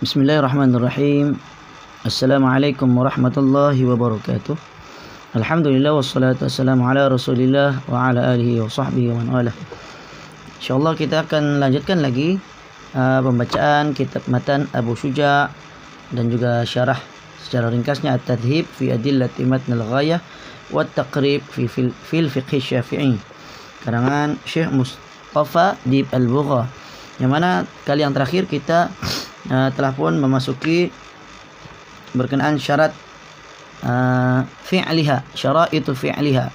Bismillahirrahmanirrahim. Assalamualaikum warahmatullahi wabarakatuh. Alhamdulillah wassalatu wassalamu ala Rasulillah wa ala alihi wa sahbihi wa man walah. InsyaAllah kita akan lanjutkan lagi pembacaan kitab matan Abu Syuja' dan juga syarah secara ringkasnya At-Tadhib fi Adillati Matnil Ghayah wa Taqrib fi fil Fiqh Syafi'i karangan Syekh Mustafa Dib Al-Bugha, yang mana kali yang terakhir kita telah pun memasuki berkenaan syarat fi'liha, syaraitu fi'liha,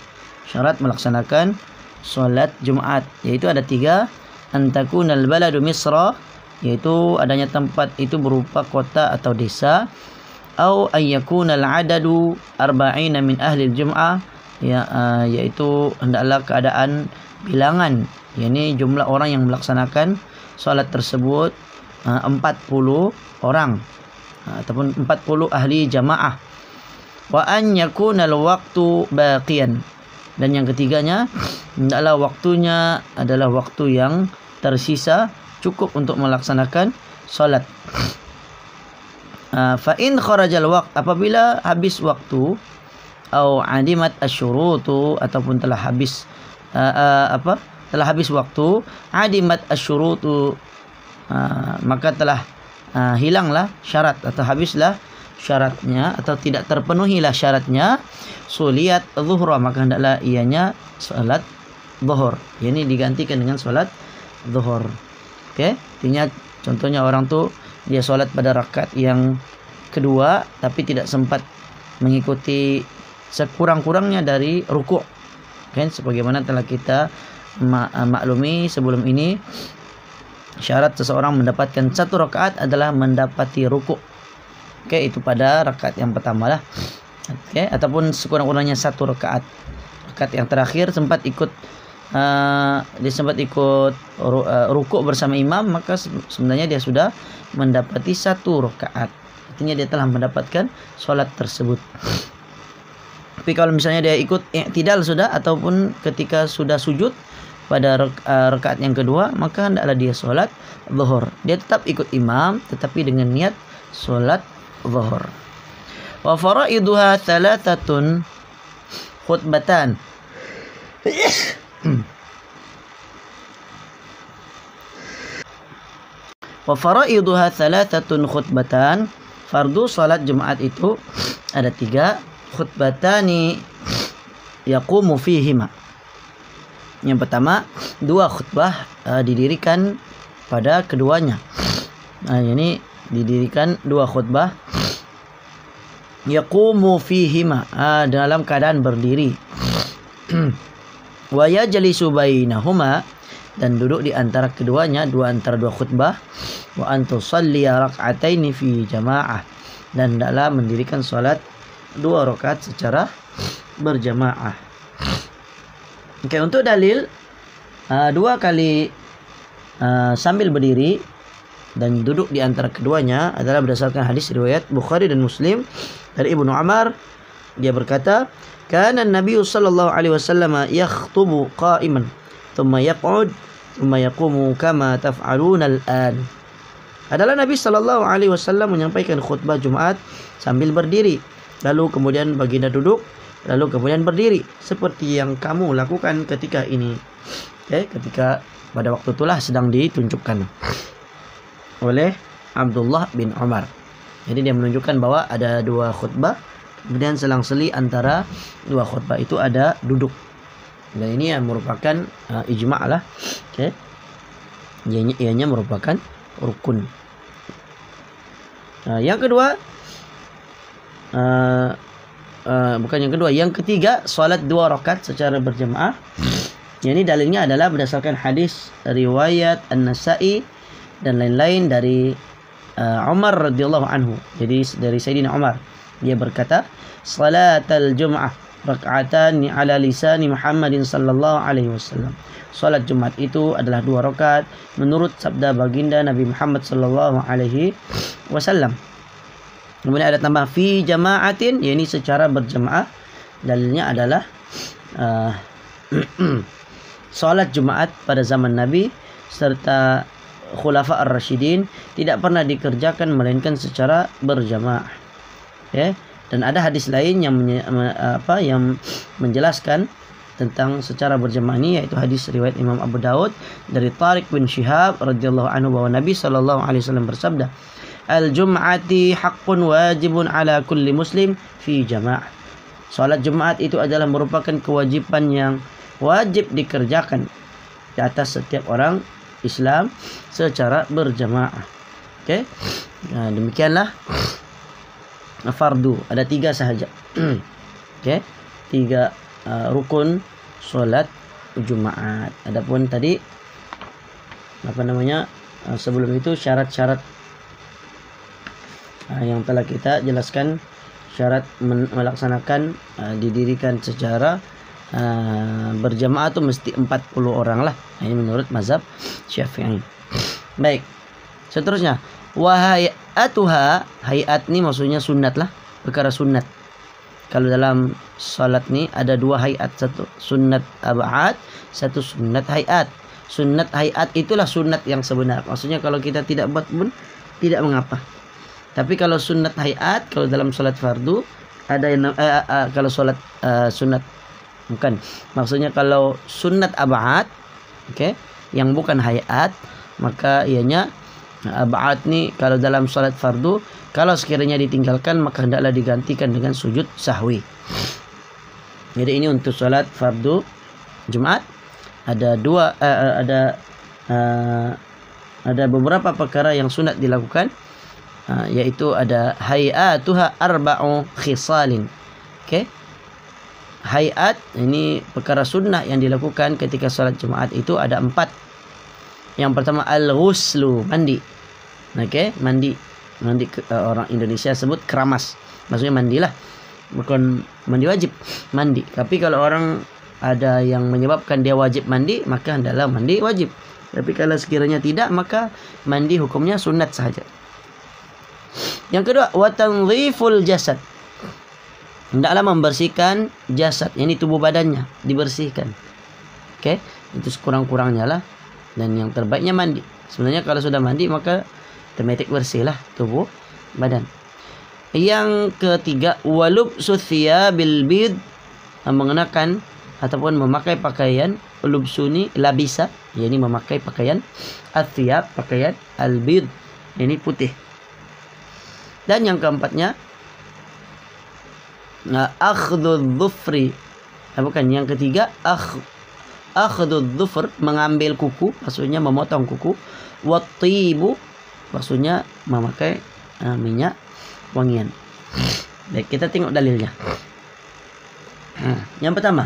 syarat melaksanakan solat Jumat, yaitu ada 3. Antakunal baladu misra, yaitu adanya tempat itu berupa kota atau desa. Au ayyakunal adadu arba'ina min ahli Jum'ah, yaitu hendaklah keadaan bilangan, yakni jumlah orang yang melaksanakan solat tersebut 40 orang ataupun 40 ahli jamaah. Wa an yakunal waqtu baqiyan, dan yang ketiganya hendaklah waktunya adalah waktu yang tersisa cukup untuk melaksanakan solat. Fa in kharajal waqt, apabila habis waktu, au adimat asyurutu, ataupun telah habis telah habis waktu, adimat asyurutu, maka telah hilanglah syarat atau habislah syaratnya atau tidak terpenuhilah syaratnya, suliat zuhra, maka hendaklah ianya salat zuhur, ini digantikan dengan salat zuhur. Okey, artinya contohnya orang tu dia solat pada rakaat yang kedua tapi tidak sempat mengikuti sekurang-kurangnya dari rukuk, kan, sebagaimana telah kita maklumi sebelum ini. Syarat seseorang mendapatkan 1 rakaat adalah mendapati rukuk. Okey, itu pada rakaat yang pertama lah. Okey, ataupun sekurang-kurangnya 1 rakaat. Rakaat yang terakhir sempat ikut rukuk bersama imam, maka sebenarnya dia sudah mendapati 1 rakaat. Artinya dia telah mendapatkan solat tersebut. Tapi kalau misalnya dia ikut i'tidal sudah, ataupun ketika sudah sujud pada rakaat yang kedua, maka hendaklah dia solat zuhur. Dia tetap ikut imam tetapi dengan niat solat zuhur. Wa faraiduha thalathatun khutbatan. Wa faraiduha thalathatun khutbatan. Fardu salat Jumat itu ada 3. Khutbatani yaqumu fihima. Yang pertama, 2 khutbah didirikan pada keduanya. Ini didirikan 2 khutbah. Yaqumu fihima, dalam keadaan berdiri. Wa yajlisu bainahuma, dan duduk di antara keduanya, antara 2 khutbah. Wa antusalliya rak'ataini fi jamaah, dan hendaklah mendirikan salat 2 rakaat secara berjamaah. Okey, untuk dalil 2 kali sambil berdiri dan duduk di antara keduanya adalah berdasarkan hadis riwayat Bukhari dan Muslim dari Ibnu Umar. Dia berkata, kana Nabi sallallahu alaihi wasallam yakhutubu qa'iman thumma yaq'ud thumma yaqumu kama taf'aluna al-an. Adalah Nabi sallallahu alaihi wasallam menyampaikan khutbah Jumat sambil berdiri, lalu kemudian baginda duduk, lalu kemudian berdiri seperti yang kamu lakukan ketika ini. Ketika pada waktu itulah sedang ditunjukkan oleh Abdullah bin Umar. Jadi dia menunjukkan bahwa ada 2 khutbah, kemudian selang-seli antara 2 khutbah itu ada duduk. Dan ini yang merupakan ijma' lah. Ianya merupakan rukun. Yang kedua, yang ketiga, salat 2 rakaat secara berjamaah. Ini dalilnya adalah berdasarkan hadis riwayat An-Nasa'i dan lain-lain dari Umar radhiyallahu anhu. Jadi dari Sayyidina Umar, dia berkata, salatul jum'ah rak'atan ala lisani Muhammadin sallallahu alaihi wasallam. Salat Jumat itu adalah 2 rakaat menurut sabda baginda Nabi Muhammad sallallahu alaihi wasallam. Kemudian ada tambah fi jama'atin, yakni secara berjamaah. Dalilnya adalah salat Jumat pada zaman Nabi serta khulafa ar-rasyidin tidak pernah dikerjakan melainkan secara berjamaah. Ya. Dan ada hadis lain yang yang menjelaskan tentang secara berjamaah ini, yaitu hadis riwayat Imam Abu Daud dari Tariq bin Syihab radhiyallahu anhu bahwa Nabi sallallahu alaihi wasallam bersabda, "Al-jum'ati haqqun wajibun ala kulli muslim fi jamaah." Salat Jumat itu adalah merupakan kewajiban yang wajib dikerjakan di atas setiap orang Islam secara berjamaah. Okey. Nah, demikianlah fardu, ada 3 sahaja. Okey, 3 rukun solat Jumaat. Adapun tadi sebelum itu syarat-syarat yang telah kita jelaskan, syarat melaksanakan didirikan secara berjamaah itu mesti 40 orang lah. Ini menurut mazhab Syafi'i. Baik. Seterusnya, wahayatuha, hayat ni maksudnya sunat lah, perkara sunat. Kalau dalam salat ni ada 2 hayat, satu sunat ab'ad, satu sunat hayat. Sunat hayat itulah sunat yang sebenar. Maksudnya kalau kita tidak buat pun tidak mengapa. Tapi kalau sunat hayat, kalau dalam salat fardu ada yang kalau salat sunat bukan. Maksudnya kalau sunat ab'ad, okey, yang bukan hayat, maka ianya ab'ad ni kalau dalam salat fardu, kalau sekiranya ditinggalkan maka hendaklah digantikan dengan sujud sahwi. Jadi ini untuk salat fardu Jumat ada ada beberapa perkara yang sunat dilakukan, yaitu ada hayatuha arba'u khisalin. Okey. Hayat ini perkara sunnah yang dilakukan ketika salat Jumat itu ada 4. Yang pertama al-ghuslu, mandi. Okey, mandi orang Indonesia sebut keramas. Maksudnya mandilah. Bukan mandi wajib, mandi. Tapi kalau orang ada yang menyebabkan dia wajib mandi, maka hendaklah mandi wajib. Tapi kalau sekiranya tidak, maka mandi hukumnya sunat sahaja. Yang kedua, wa tanziful jasad. Hendaklah membersihkan jasad, ini tubuh badannya dibersihkan. Okey, itu sekurang-kurangnya lah. Dan yang terbaiknya mandi. Sebenarnya kalau sudah mandi maka otomatik bersihlah tubuh badan. Yang ketiga, walubsu thiyabil bid, mengenakan ataupun memakai pakaian lubsuni labisa, yakni memakai pakaian athiyab, pakaian albid, ini putih. Dan yang keempatnya akhdudz dhufri, bukan, yang ketiga akhdudz dhufr, mengambil kuku, maksudnya memotong kuku. Wattibu, maksudnya memakai minyak wangian. Baik, kita tengok dalilnya. Yang pertama,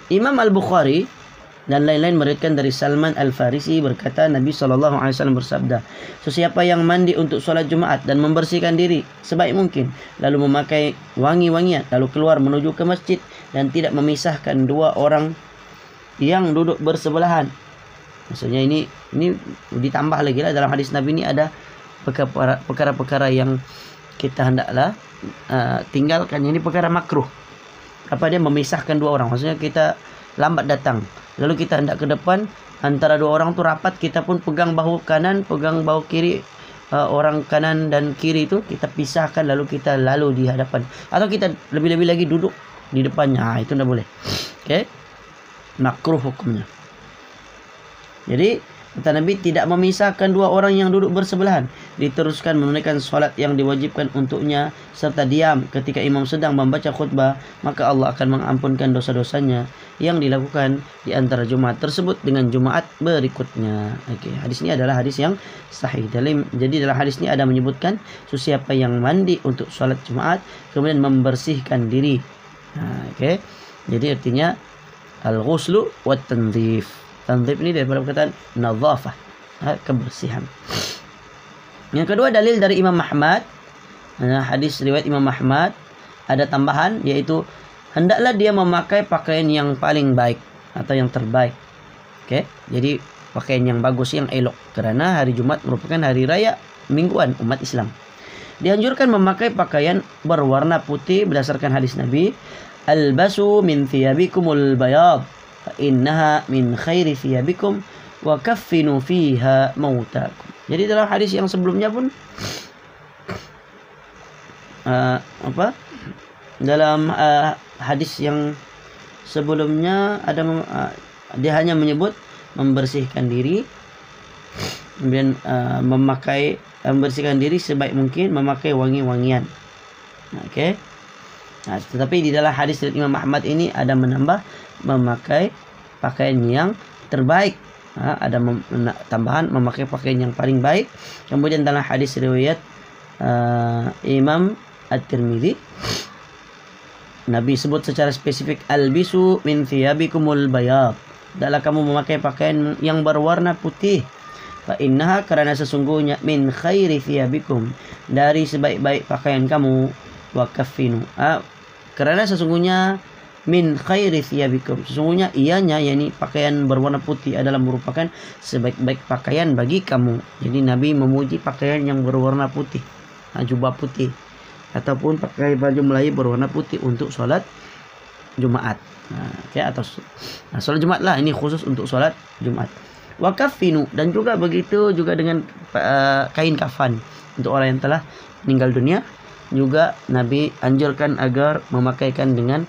Imam Al-Bukhari dan lain-lain meriwayatkan dari Salman Al-Farisi berkata, Nabi SAW bersabda, sesiapa yang mandi untuk solat Jumaat dan membersihkan diri sebaik mungkin, lalu memakai wangi-wangian, lalu keluar menuju ke masjid dan tidak memisahkan 2 orang yang duduk bersebelahan. Maksudnya ini ditambah lagi lah, dalam hadis Nabi ini ada perkara-perkara yang kita hendaklah tinggalkan. Ini perkara makruh. Apa dia? Memisahkan 2 orang. Maksudnya kita lambat datang, lalu kita hendak ke depan, antara 2 orang tu rapat, kita pun pegang bahu kanan, pegang bahu kiri, orang kanan dan kiri itu kita pisahkan, lalu kita lalu di hadapan, atau kita lebih-lebih lagi duduk di depannya. Itu tidak boleh. Okey, makruh hukumnya. Jadi kata Nabi, tidak memisahkan 2 orang yang duduk bersebelahan, diteruskan menunaikan solat yang diwajibkan untuknya, serta diam ketika imam sedang membaca khutbah, maka Allah akan mengampunkan dosa-dosanya yang dilakukan di antara Jumat tersebut dengan Jumat berikutnya. Okey, hadis ini adalah hadis yang sahih. Jadi dalam hadis ini ada menyebutkan sesiapa yang mandi untuk solat Jumat kemudian membersihkan diri. Okey, jadi artinya al-ghuslu wat tanzif. Tanzif ini daripada perkataan nadhafah, kebersihan. Yang kedua, dalil dari Imam Ahmad. Hadis riwayat Imam Ahmad ada tambahan, yaitu hendaklah dia memakai pakaian yang paling baik atau yang terbaik. Okey, jadi pakaian yang bagus, yang elok, kerana hari Jumat merupakan hari raya mingguan umat Islam. Dianjurkan memakai pakaian berwarna putih berdasarkan hadis Nabi, albasu min thiyabikumul bayad, fa innaha min khairi thiyabikum wa kaffinu fiha mautakum. Jadi dalam hadis yang sebelumnya pun dalam hadis yang sebelumnya ada dia hanya menyebut membersihkan diri, kemudian membersihkan diri sebaik mungkin, memakai wangi-wangian. Oke. Nah, tetapi di dalam hadis dari Imam Ahmad ini ada menambah memakai pakaian yang terbaik. Ada tambahan memakai pakaian yang paling baik. Kemudian dalam hadis riwayat Imam At-Tirmidzi, Nabi sebut secara spesifik, albisu min thiyabikumul bayad. Hendaklah kamu memakai pakaian yang berwarna putih. Fa innaha, karena sesungguhnya, min khairi thiyabikum, dari sebaik-baik pakaian kamu. Wa kaffinu, karena sesungguhnya min khairi thiyabikum, sesungguhnya ianya, yakni pakaian berwarna putih adalah merupakan sebaik-baik pakaian bagi kamu. Jadi Nabi memuji pakaian yang berwarna putih, jubah putih ataupun pakai baju Melayu berwarna putih untuk sholat Jumat. Atau sholat Jumat lah, ini khusus untuk sholat Jumat. Wa kaffinu, dan juga begitu juga dengan kain kafan untuk orang yang telah meninggal dunia. Juga Nabi anjurkan agar memakaikan dengan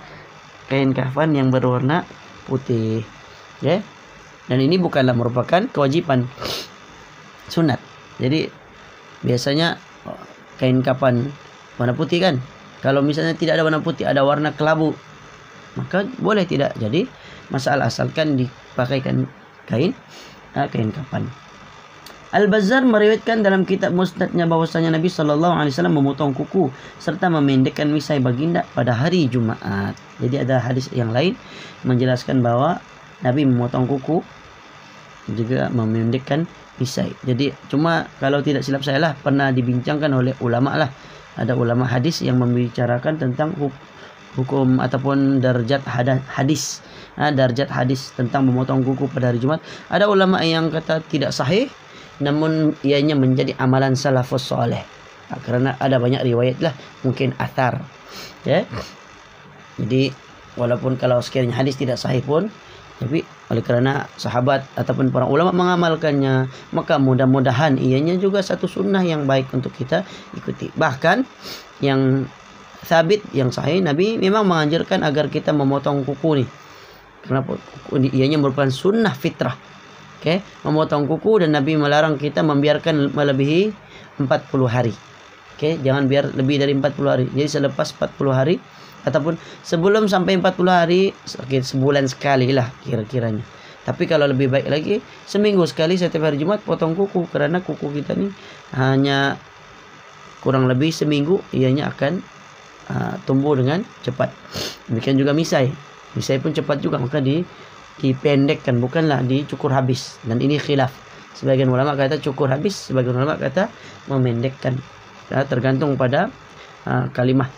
kain kafan yang berwarna putih. Dan ini bukanlah merupakan kewajiban, sunat. Jadi biasanya kain kafan warna putih kan. Kalau misalnya tidak ada warna putih, ada warna kelabu, maka boleh tidak jadi masalah, asalkan dipakaikan kain kafan. Al-Bazzar meriwayatkan dalam kitab Musnadnya bahwasanya Nabi SAW memotong kuku serta memendekkan misai baginda pada hari Jumat. Jadi ada hadis yang lain menjelaskan bahwa Nabi memotong kuku juga memendekkan misai. Jadi cuma kalau tidak silap saya lah, pernah dibincangkan oleh ulama lah. Ada ulama hadis yang membicarakan tentang hukum ataupun darjat hadis. Darjat hadis tentang memotong kuku pada hari Jumat. Ada ulama yang kata tidak sahih, namun ianya menjadi amalan salafus soleh. Karena ada banyak riwayat lah, mungkin athar. Jadi walaupun kalau sekiranya hadis tidak sahih pun, tapi oleh kerana sahabat ataupun para ulama mengamalkannya, maka mudah-mudahan ianya juga satu sunnah yang baik untuk kita ikuti. Bahkan yang sabit, yang sahih, Nabi memang menganjurkan agar kita memotong kuku nih. Kenapa? Ianya merupakan sunnah fitrah. Memotong kuku, dan Nabi melarang kita membiarkan melebihi 40 hari. Jangan biar lebih dari 40 hari. Jadi selepas 40 hari ataupun sebelum sampai 40 hari, sebulan sekali lah kira-kiranya. Tapi kalau lebih baik lagi, seminggu sekali setiap hari Jumat potong kuku, karena kuku kita ni hanya kurang lebih seminggu ianya akan tumbuh dengan cepat. Demikian juga misai. Misai pun cepat juga, maka dipendekkan, bukanlah dicukur habis. Dan ini khilaf. Sebagian ulama kata cukur habis, sebagian ulama kata memendekkan. Tergantung pada kalimah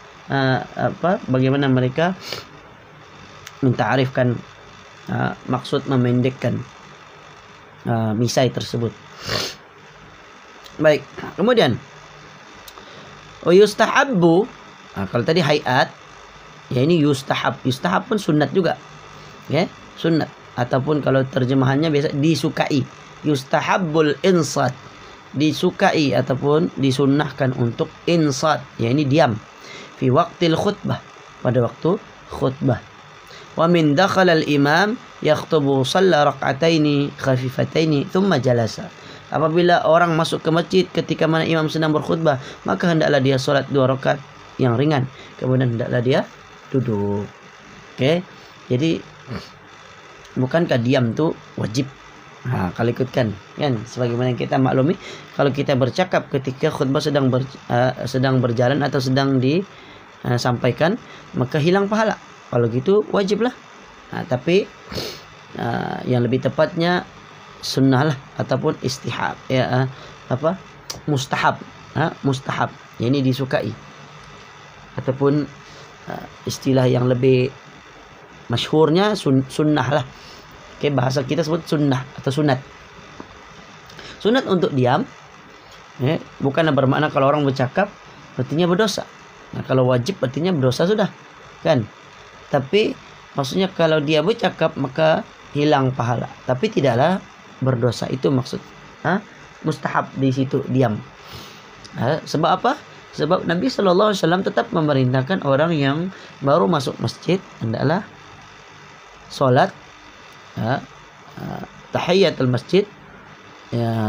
bagaimana mereka menta'arifkan maksud memendekkan misai tersebut. Baik, kemudian yustahabbu, kalau tadi hayat, ya ini yustahab. Yustahab pun sunat juga. Sunat, ataupun kalau terjemahannya biasa disukai. Yustahabbul insat, disukai ataupun disunnahkan untuk insat, ya ini diam. Fi waqtil khutbah, pada waktu khutbah. Wa min dakhala al-imam yakhtubu shalla rak'ataini khafifataini thumma jalasa. Apabila orang masuk ke masjid ketika mana imam sedang berkhutbah, maka hendaklah dia solat 2 rakaat yang ringan, kemudian hendaklah dia duduk. Jadi bukankah diam tu wajib? Kalau ikutkan kan, sebagaimana kita maklumi, kalau kita bercakap ketika khutbah sedang berjalan atau sedang disampaikan, maka hilang pahala. Kalau gitu wajiblah. Tapi yang lebih tepatnya sunnah lah, ataupun istihab, mustahab. Mustahab, ya ini disukai, ataupun istilah yang lebih masyhurnya sunnah lah. Bahasa kita sebut sunnah atau sunat. Sunat untuk diam, bukanlah bermakna kalau orang bercakap artinya berdosa. Kalau wajib artinya berdosa sudah, kan? Tapi Maksudnya kalau dia bercakap maka hilang pahala, tapi tidaklah berdosa. Itu maksud. Mustahab di situ diam. Sebab apa? Sebab Nabi SAW tetap memerintahkan orang yang baru masuk masjid hendaklah solat tahiyatul masjid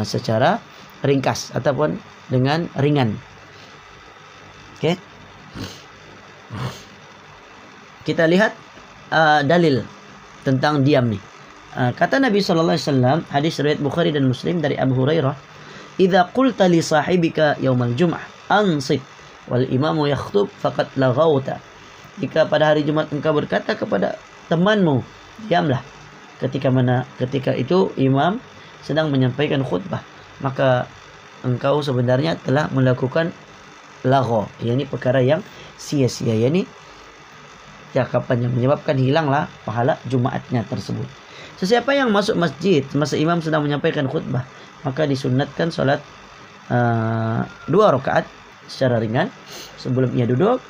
secara ringkas ataupun dengan ringan. Oke. Kita lihat dalil tentang diam nih. Kata Nabi SAW, hadis riwayat Bukhari dan Muslim dari Abu Hurairah, "Idza qulta li sahibika yaumal jum'ah ansit wal imamu yakhtub faqad laghauta." Jika pada hari Jumat engkau berkata kepada temanmu, diamlah, ketika itu imam sedang menyampaikan khutbah, maka engkau sebenarnya telah melakukan lagho, yakni perkara yang sia-sia, yakni cakapan yang menyebabkan hilanglah pahala Jumatnya tersebut. Sesiapa yang masuk masjid semasa imam sedang menyampaikan khutbah, maka disunatkan solat 2 rakaat secara ringan sebelum ia duduk.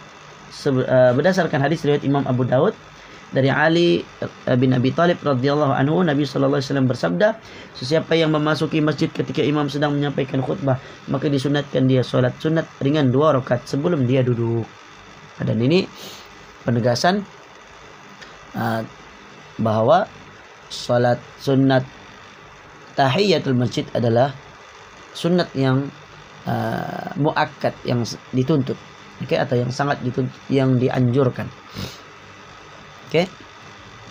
Berdasarkan hadis riwayat Imam Abu Daud dari Ali bin Abi Thalib radhiyallahu anhu, Nabi sallallahu alaihi wasallam bersabda, sesiapa yang memasuki masjid ketika imam sedang menyampaikan khutbah, maka disunatkan dia solat sunat ringan 2 rakaat sebelum dia duduk. Dan ini penegasan bahwa solat sunat tahiyatul masjid adalah sunat yang muakkad, yang dituntut, atau yang sangat dituntut, yang dianjurkan.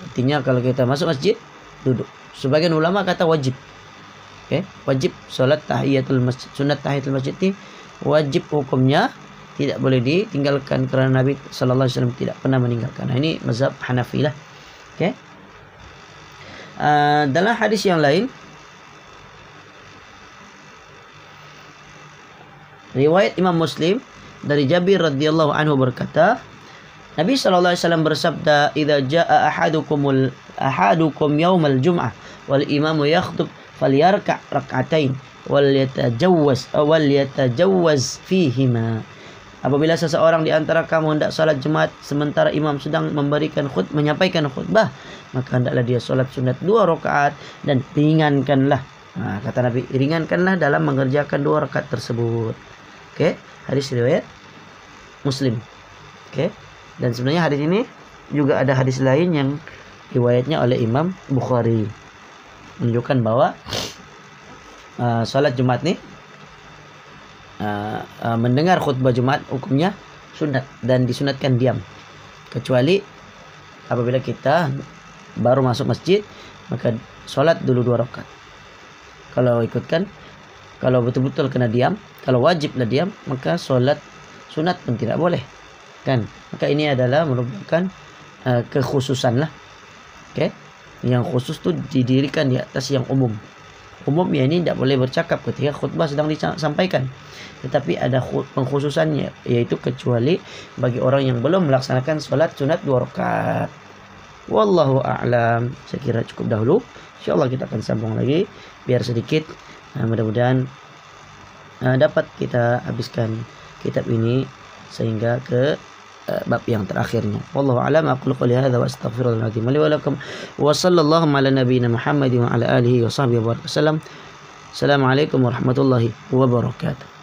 Artinya kalau kita masuk masjid duduk. Sebagian ulama kata wajib. Wajib solat tahiyatul masjid, sunat tahiyatul masjid ini wajib hukumnya, tidak boleh ditinggalkan kerana Nabi sallallahu alaihi wasallam tidak pernah meninggalkan. Nah, ini mazhab Hanafi lah. Dalam hadis yang lain, riwayat Imam Muslim dari Jabir radhiyallahu anhu berkata, Nabi sallallahu alaihi wasallam bersabda, "Idza jaa ahadukum yaumal jum'ah wal imamu yakhtub falyarka' rak'atain wal yatajawwaz fihima." Apabila seseorang di antara kamu hendak salat Jumat sementara imam sedang menyampaikan khutbah, maka hendaklah dia salat sunat 2 rakaat dan ringankanlah. Kata Nabi, ringankanlah dalam mengerjakan 2 rakaat tersebut. Hadis riwayat Muslim. Dan sebenarnya hadis ini juga ada hadis lain yang riwayatnya oleh Imam Bukhari, menunjukkan bahwa salat Jumat nih, mendengar khutbah Jumat hukumnya sunat dan disunatkan diam, kecuali apabila kita baru masuk masjid, maka solat dulu 2 rakaat. Kalau betul-betul kena diam, kalau wajiblah diam, maka solat sunat pun tidak boleh, kan? Maka ini adalah merupakan kekhususan lah. Yang khusus tu didirikan di atas yang umum. Umum ya ini tidak boleh bercakap ketika khutbah sedang disampaikan. Tetapi ada pengkhususannya, yaitu kecuali bagi orang yang belum melaksanakan solat sunat 2 rakaat. Wallahu a'lam. Saya kira cukup dahulu. InsyaAllah kita akan sambung lagi biar sedikit. Mudah-mudahan dapat kita habiskan kitab ini sehingga ke bab yang terakhirnya. Wallahu a'lam. Aqulu qouli hadza wa astaghfirullahal azim li wa lakum wa sallallahu ala nabiyyina Muhammadin wa ala alihi wa sahbihi wa sallam. Assalamualaikum warahmatullahi wabarakatuh.